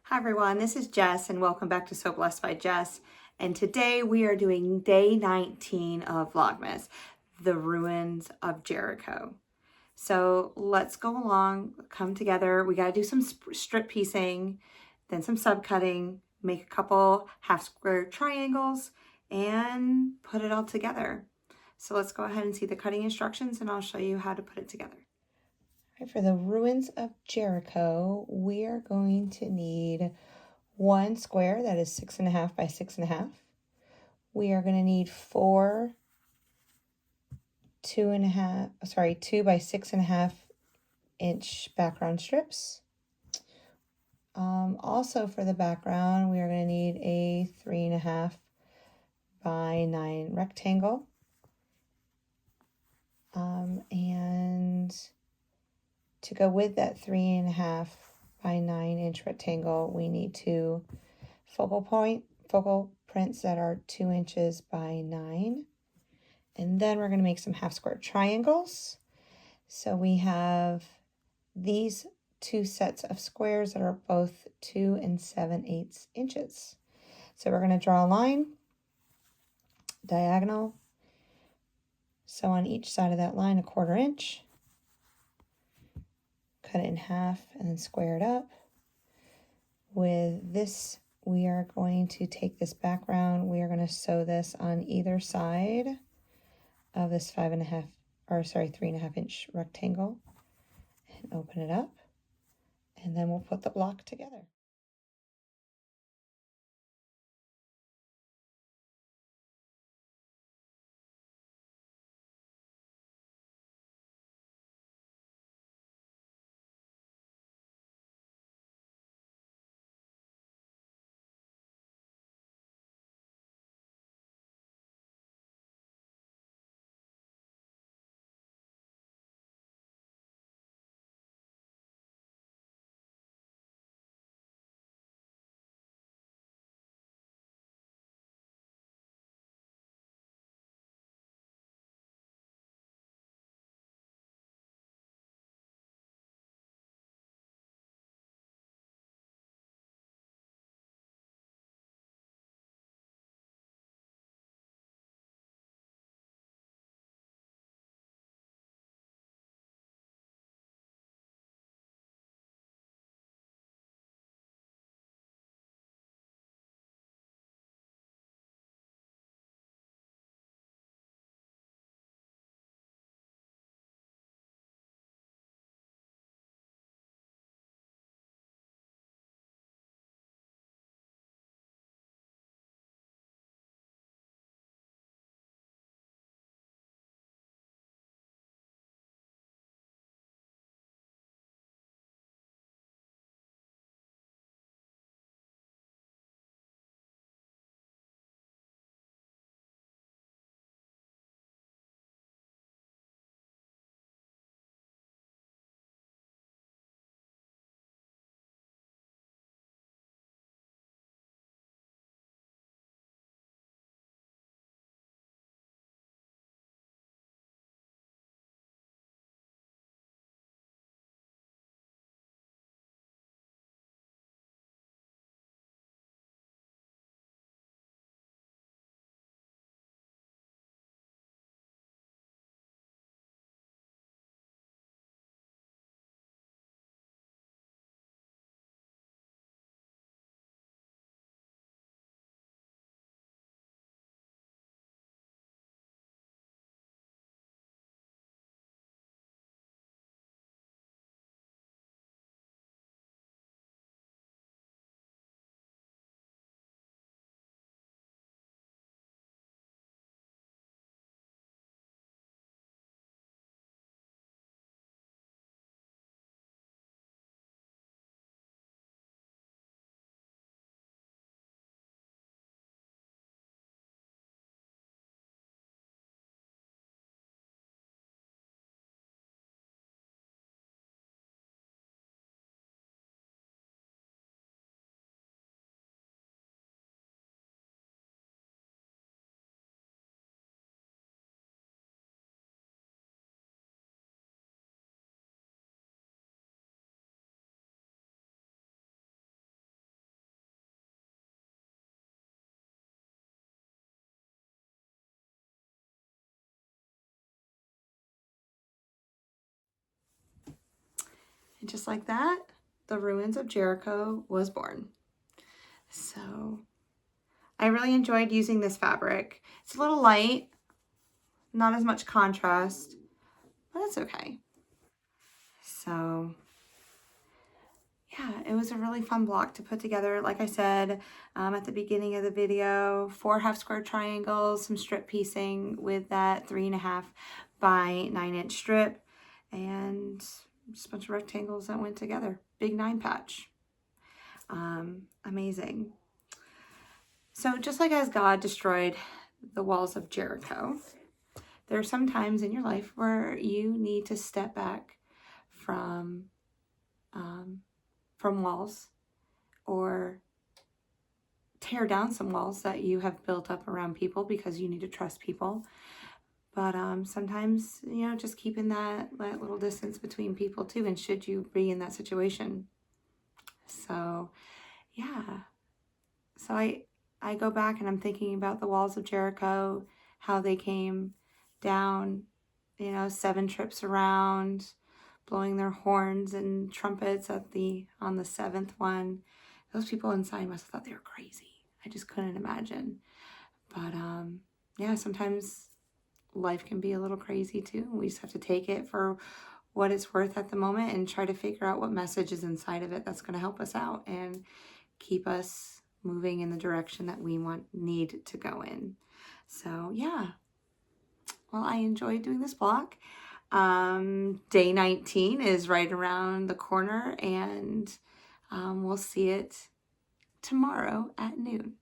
Hi everyone, this is Jess and welcome back to So Blessed by Jess. And today we are doing day 19 of Vlogmas, the ruins of Jericho. So let's go along, come together. We got to do some strip piecing, then some subcutting, make a couple half square triangles and put it all together. So let's go ahead and see the cutting instructions and I'll show you how to put it together. For the ruins of Jericho, we are going to need one square that is 6.5 by 6.5. We are going to need 4 2 by 6.5 inch background strips. Also for the background, we are going to need a 3.5 by 9 rectangle. And to go with that 3.5 by 9 inch rectangle, we need two focal prints that are 2 inches by 9. And then we're going to make some half square triangles. So we have these two sets of squares that are both 2 7/8 inches. So we're going to draw a line, diagonal. So on each side of that line, 1/4 inch. Cut it in half and then square it up. With this, we are going to take this background. We are going to sew this on either side of this 3.5 inch rectangle and open it up. And then we'll put the block together. And just like that, the ruins of Jericho was born. So I really enjoyed using this fabric. It's a little light, not as much contrast, but that's okay. So yeah, it was a really fun block to put together. Like I said at the beginning of the video, 4 half square triangles, some strip piecing with that 3.5 by 9-inch strip, and just a bunch of rectangles that went together. Big 9 patch. Amazing. So just like as God destroyed the walls of Jericho, there are some times in your life where you need to step back from walls, or tear down some walls that you have built up around people because you need to trust people. But sometimes, you know, just keeping that little distance between people too, and should you be in that situation. So yeah, so I go back and I'm thinking about the walls of Jericho, how they came down, you know, 7 trips around, blowing their horns and trumpets on the 7th one. Those people inside must have thought they were crazy. I just couldn't imagine. But yeah, sometimes life can be a little crazy too. We just have to take it for what it's worth at the moment and try to figure out what message is inside of it that's going to help us out and keep us moving in the direction that we need to go in. So yeah, well, I enjoyed doing this block. Day 19 is right around the corner, and we'll see it tomorrow at noon.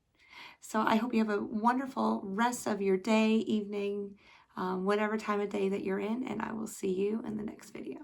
So I hope you have a wonderful rest of your day, evening, whatever time of day that you're in, and I will see you in the next video.